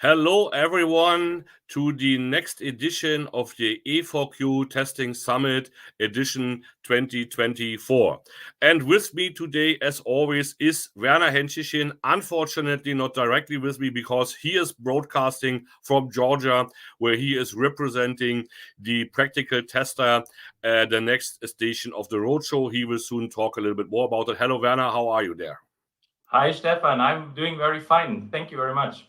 Hello, everyone, to the next edition of the A4Q Testing Summit edition 2024. And with me today, as always, is Werner Henschelchen. Unfortunately, not directly with me because he is broadcasting from Georgia, where he is representing the Practical Tester, the next station of the roadshow. He will soon talk a little bit more about it. Hello, Werner. How are you there? Hi, Stephan. I'm doing very fine. Thank you very much.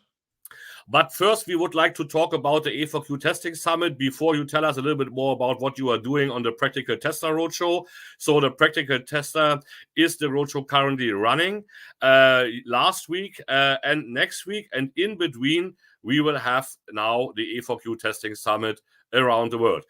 But first, we would like to talk about the A4Q Testing Summit before you tell us a little bit more about what you are doing on the Practical Tester Roadshow. So the Practical Tester is the roadshow currently running last week and next week. And in between, we will have now the A4Q Testing Summit around the world.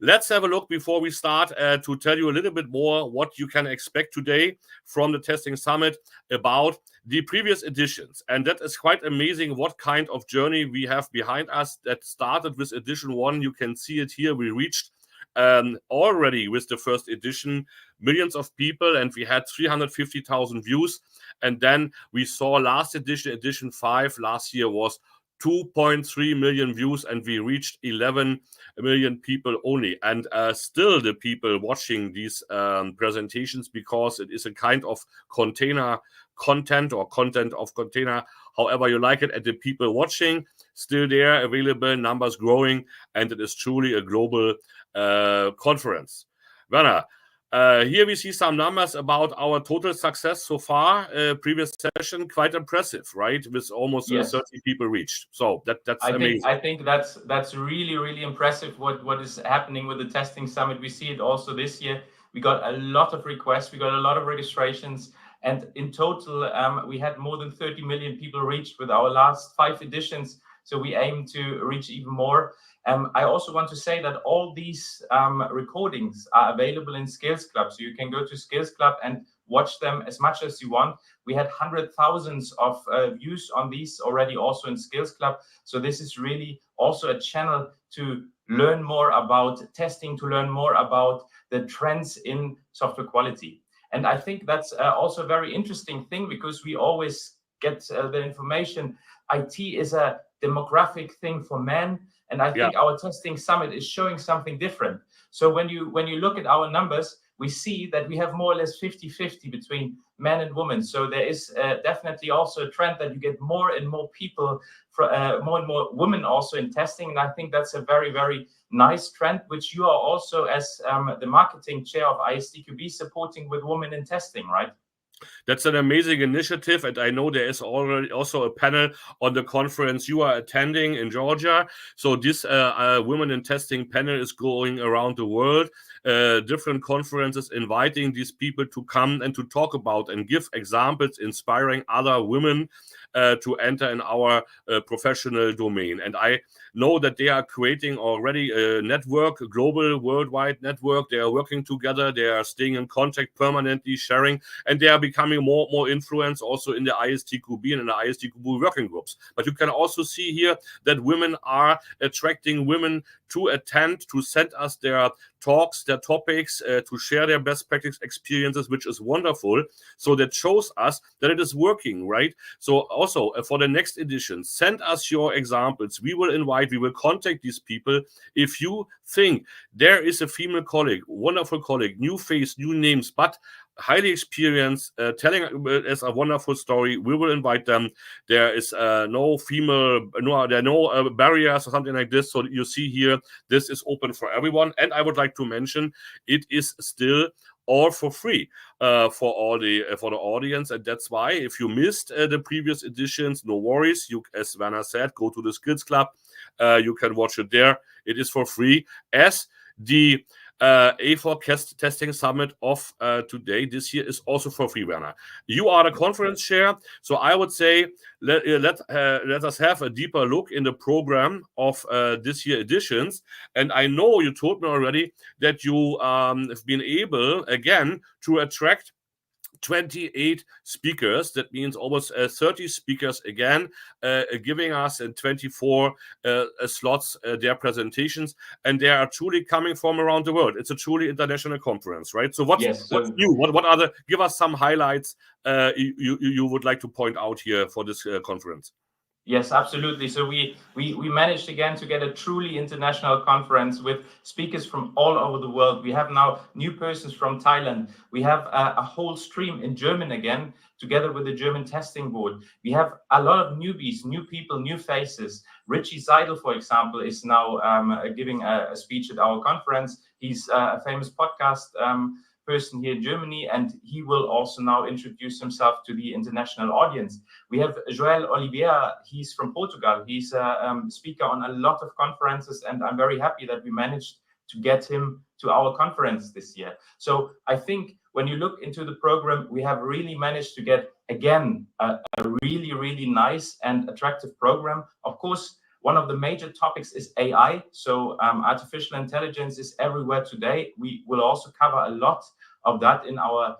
Let's have a look before we start to tell you a little bit more what you can expect today from the Testing Summit about the previous editions. And that is quite amazing what kind of journey we have behind us that started with edition 1. You can see it here. We reached already with the first edition millions of people, and we had 350,000 views. And then we saw last edition, edition 5 last year was 2.3 million views, and we reached 11 million people only. And still the people watching these presentations, because it is a kind of container content or content of container, however you like it, and the people watching still there, available, numbers growing, and it is truly a global conference. Werner, here we see some numbers about our total success so far. Previous session, quite impressive, right? With almost 30 people reached. So that's amazing. I think that's really impressive what is happening with the Testing Summit. We see it also this year. We got a lot of requests. We got a lot of registrations. And in total, we had more than 30 million people reached with our last 5 editions. So we aim to reach even more. I also want to say that all these recordings are available in Skills Club. So you can go to Skills Club and watch them as much as you want. We had hundreds of thousands of views on these already also in Skills Club. So this is really also a channel to learn more about testing, to learn more about the trends in software quality. And I think that's also a very interesting thing, because we always get the information IT is a demographic thing for men. And I think our Testing Summit is showing something different. So when you look at our numbers, we see that we have more or less 50-50 between men and women. So there is definitely also a trend that you get more and more people, more and more women also in testing. And I think that's a very nice trend, which you are also, as the marketing chair of ISTQB, supporting with women in testing, right? That's an amazing initiative, and I know there is already also a panel on the conference you are attending in Georgia. So this Women in Testing panel is going around the world, different conferences, inviting these people to come and to talk about and give examples, inspiring other women to enter in our professional domain. And I know that they are creating already a network, a global, worldwide network. They are working together. They are staying in contact permanently, sharing, and they are becoming more influence also in the ISTQB and in the ISTQB working groups. But you can also see here that women are attracting women to attend, to send us their talks, their topics, to share their best practice experiences, which is wonderful. So that shows us that it is working, right? So also for the next edition, send us your examples. We will contact these people. If you think there is a female colleague, wonderful colleague, new face, new names, but highly experienced, telling us a wonderful story, we will invite them. There is no barriers or something like this. So you see here, this is open for everyone. And I would like to mention, it is still all for free for the audience, and that's why if you missed the previous editions, no worries. You, as Werner said, go to the Skills Club. You can watch it there. It is for free, as the A4Q Testing Summit of today, this year, is also for free, Werner. You are the conference chair, so I would say let us have a deeper look in the program of this year editions. And I know you told me already that you have been able, again, to attract 28 speakers. That means almost 30 speakers again, giving us in 24 slots their presentations, and they are truly coming from around the world. It's a truly international conference, right? So what's new? What are the? Give us some highlights you would like to point out here for this conference. Yes, absolutely. So we managed again to get a truly international conference with speakers from all over the world. We have now new persons from Thailand. We have a whole stream in German again, together with the German testing board. We have a lot of newbies, new people, new faces. Richie Seidel, for example, is now giving a speech at our conference. He's a famous podcast person here in Germany, and he will also now introduce himself to the international audience. We have Joel Oliveira. He's from Portugal. He's a speaker on a lot of conferences, and I'm very happy that we managed to get him to our conference this year. So I think when you look into the program, we have really managed to get, again, a really, really nice and attractive program. Of course, one of the major topics is AI. So artificial intelligence is everywhere today. We will also cover a lot of that in our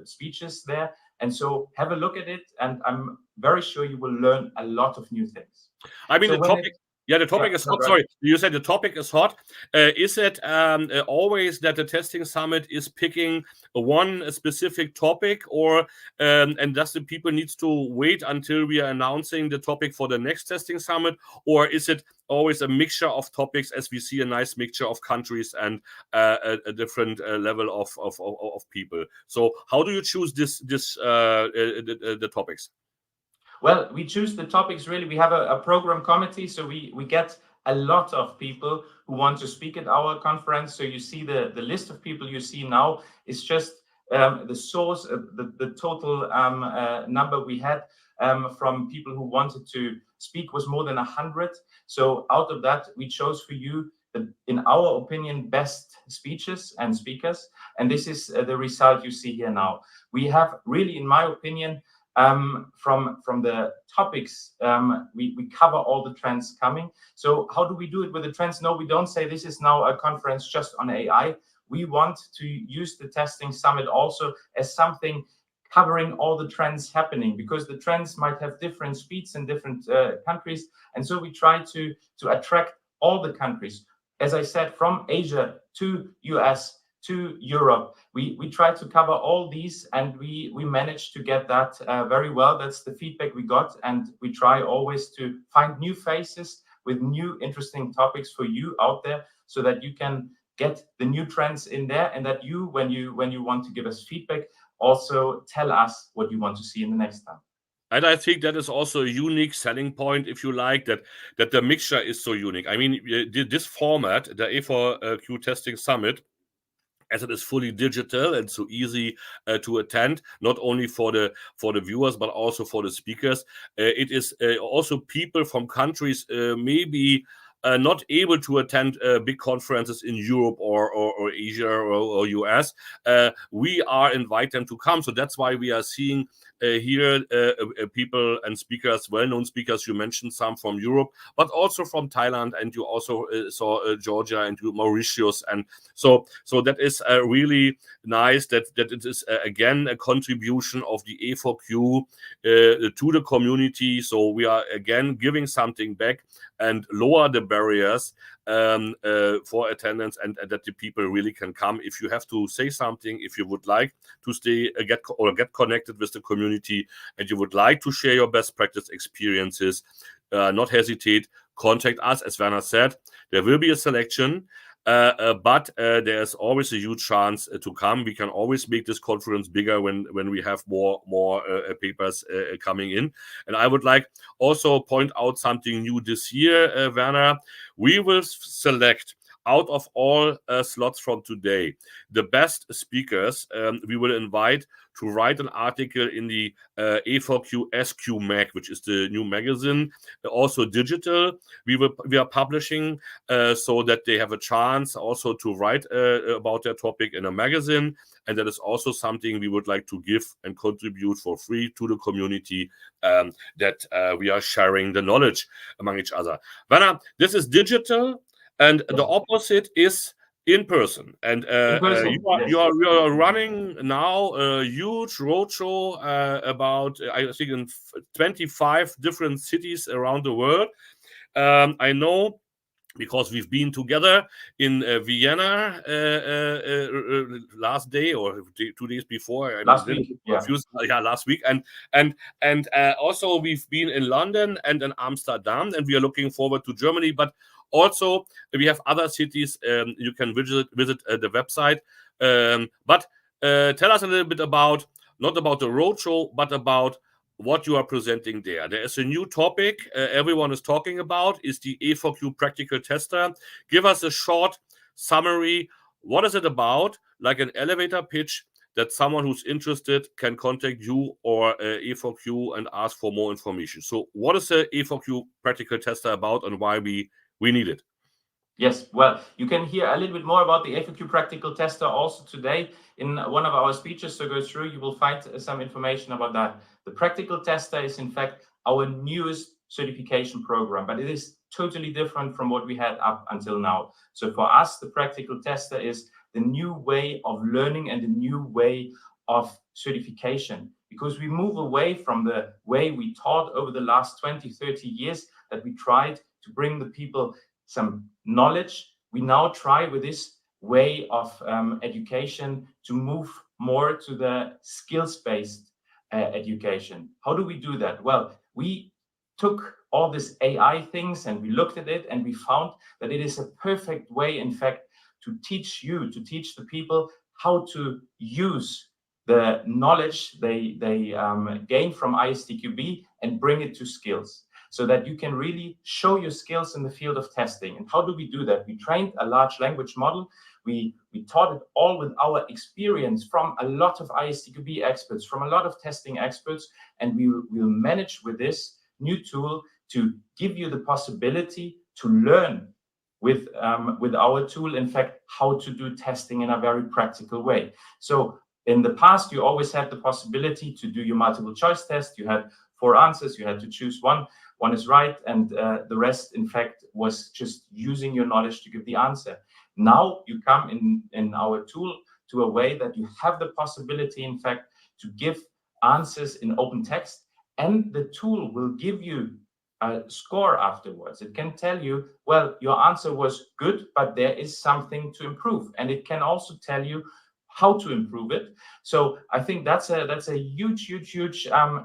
speeches there. And so have a look at it, and I'm very sure you will learn a lot of new things. I mean, so the topic. Yeah, the topic is hot. Right. Sorry, you said the topic is hot. Is it always that the testing summit is picking one specific topic, or and does the people needs to wait until we are announcing the topic for the next testing summit, or is it always a mixture of topics, as we see a nice mixture of countries and a different level of people? So how do you choose the topics? Well, we choose the topics really. We have a program committee, so we get a lot of people who want to speak at our conference. So you see the list of people you see now is just the source, the total number we had from people who wanted to speak was more than 100. So out of that, we chose for you, in our opinion, best speeches and speakers. And this is the result you see here now. We have really, in my opinion, from the topics, we cover all the trends coming. So how do we do it with the trends? No, we don't say this is now a conference just on AI. We want to use the testing summit also as something covering all the trends happening, because the trends might have different speeds in different countries. And so we try to attract all the countries. As I said, from Asia to US to Europe, we try to cover all these, and we managed to get that very well. That's the feedback we got, and we try always to find new faces with new interesting topics for you out there, so that you can get the new trends in there, and that you, when you want to give us feedback, also tell us what you want to see in the next time. And I think that is also a unique selling point, if you like, that the mixture is so unique. I mean, this format, the A4Q Testing Summit, as it is fully digital and so easy to attend, not only for the viewers but also for the speakers. It is also people from countries maybe not able to attend big conferences in Europe or Asia or US. We are invite them to come. So that's why we are seeing here people and speakers, well-known speakers. You mentioned some from Europe, but also from Thailand, and you also saw Georgia and Mauritius, and so that is really nice that it is again a contribution of the A4Q to the community. So we are again giving something back and lower the barriers for attendance, and that the people really can come. If you have to say something, if you would like to stay get connected with the community, and you would like to share your best practice experiences, not hesitate, contact us. As Werner said, there will be a selection, but there's always a huge chance to come. We can always make this conference bigger when we have more papers coming in. And I would like also point out something new this year, Werner. We will select, out of all slots from today, the best speakers. We will invite to write an article in the A4Q SQ Mag, which is the new magazine, also digital. We are publishing so that they have a chance also to write about their topic in a magazine, and that is also something we would like to give and contribute for free to the community, that we are sharing the knowledge among each other. Werner, this is digital, and the opposite is in person. And you are running now a huge roadshow about, I think, in 25 different cities around the world. I know because we've been together in Vienna last day or 2 days before. I'm Last a little week, bit yeah. confused. Yeah, last week. And also we've been in London and in Amsterdam, and we are looking forward to Germany. But also we have other cities you can visit the website. But tell us a little bit about, not about the roadshow, but about what you are presenting there. There is a new topic everyone is talking about, is the A4Q Practical Tester. Give us a short summary. What is it about? Like an elevator pitch that someone who's interested can contact you or A4Q and ask for more information. So what is the A4Q Practical Tester about, and why we need it? Yes, well, you can hear a little bit more about the A4Q Practical Tester also today in one of our speeches. So go through, you will find some information about that. The Practical Tester is in fact our newest certification program, but it is totally different from what we had up until now. So for us, the Practical Tester is the new way of learning and the new way of certification, because we move away from the way we taught over the last 20, 30 years that we tried to bring the people some knowledge. We now try with this way of education to move more to the skills-based education. How do we do that? Well, we took all these AI things and we looked at it and we found that it is a perfect way, in fact, to teach the people how to use the knowledge they gain from ISTQB and bring it to skills, so that you can really show your skills in the field of testing. And how do we do that? We trained a large language model. We taught it all with our experience from a lot of ISTQB experts, from a lot of testing experts, and we will manage with this new tool to give you the possibility to learn with our tool, in fact, how to do testing in a very practical way. So in the past, you always had the possibility to do your multiple choice test. You had 4 answers, you had to choose one is right, and the rest, in fact, was just using your knowledge to give the answer. Now you come in our tool to a way that you have the possibility, in fact, to give answers in open text, and the tool will give you a score afterwards. It can tell you, well, your answer was good, but there is something to improve, and it can also tell you how to improve it. So I think that's a huge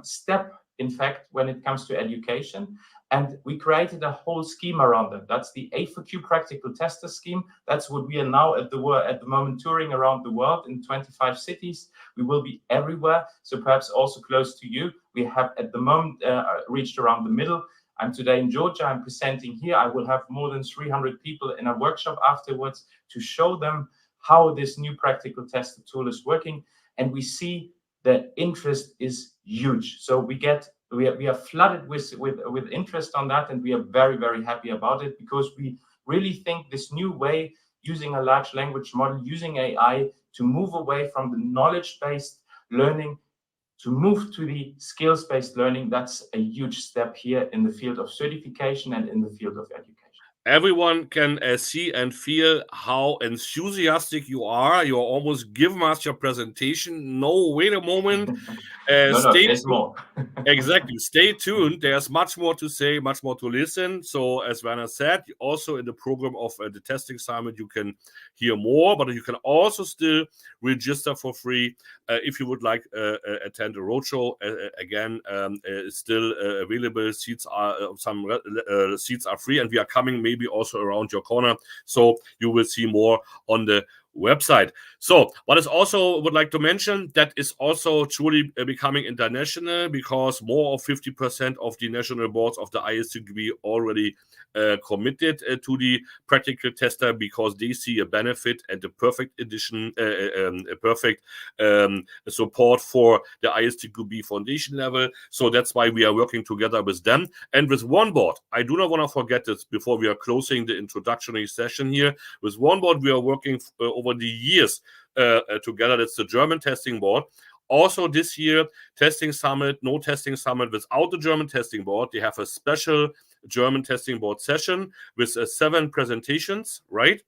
step, in fact, when it comes to education. And we created a whole scheme around that. That's the A4Q Practical Tester scheme. That's what we are now at the moment touring around the world in 25 cities. We will be everywhere, so perhaps also close to you. We have at the moment reached around the middle. I'm today in Georgia. I'm presenting here. I will have more than 300 people in a workshop afterwards to show them how this new practical tester tool is working. And we see the interest is huge. So we are flooded with interest on that, and we are very happy about it, because we really think this new way, using a large language model, using AI to move away from the knowledge-based learning to move to the skills-based learning, that's a huge step here in the field of certification and in the field of education. Everyone can see and feel how enthusiastic you are. You're almost giving us your presentation. No, wait a moment. No, there's more. Exactly. Stay tuned. There's much more to say, much more to listen. So as Werner said, also in the program of the Testing Summit, you can hear more, but you can also still register for free if you would like attend a roadshow. Again, it's still available. Seats are seats are free, and we are coming maybe also around your corner. So you will see more on the website. So what is also would like to mention, that is also truly becoming international, because more of 50% of the national boards of the ISTQB already committed to the practical tester, because they see a benefit and a perfect addition, a perfect support for the ISTQB foundation level. So that's why we are working together with them and with one board. I do not want to forget this before we are closing the introductory session here. With one board, we are working over the years together. That's the German testing board. Also this year, testing summit, no testing summit without the German testing board. They have a special German testing board session with 7 presentations, right?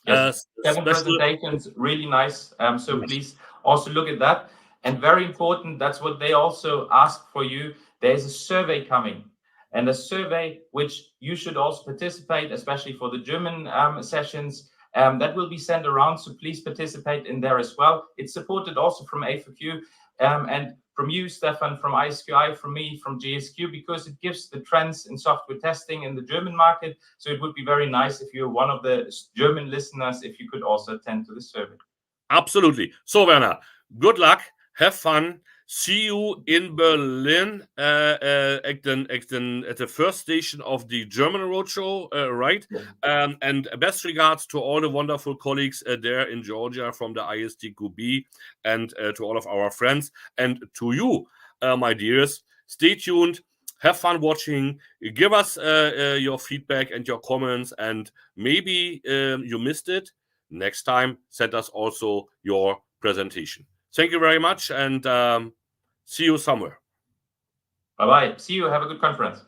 Yes, 7 presentations, really nice. So yes, please also look at that. And very important, that's what they also ask for you. There's a survey coming. and a survey which you should also participate, especially for the German sessions. That will be sent around, so please participate in there as well. It's supported also from A4Q and from you, Stephan, from ISQI, from me, from GSQ, because it gives the trends in software testing in the German market. So it would be very nice if you're one of the German listeners, if you could also attend to the survey. Absolutely. So, Werner, good luck. Have fun. See you in Berlin at the first station of the German Roadshow, right? Yeah. And best regards to all the wonderful colleagues there in Georgia from the ISTQB, and to all of our friends, and to you, my dears. Stay tuned. Have fun watching. Give us your feedback and your comments, and maybe you missed it. Next time, send us also your presentation. Thank you very much, and see you somewhere. Bye-bye. See you. Have a good conference.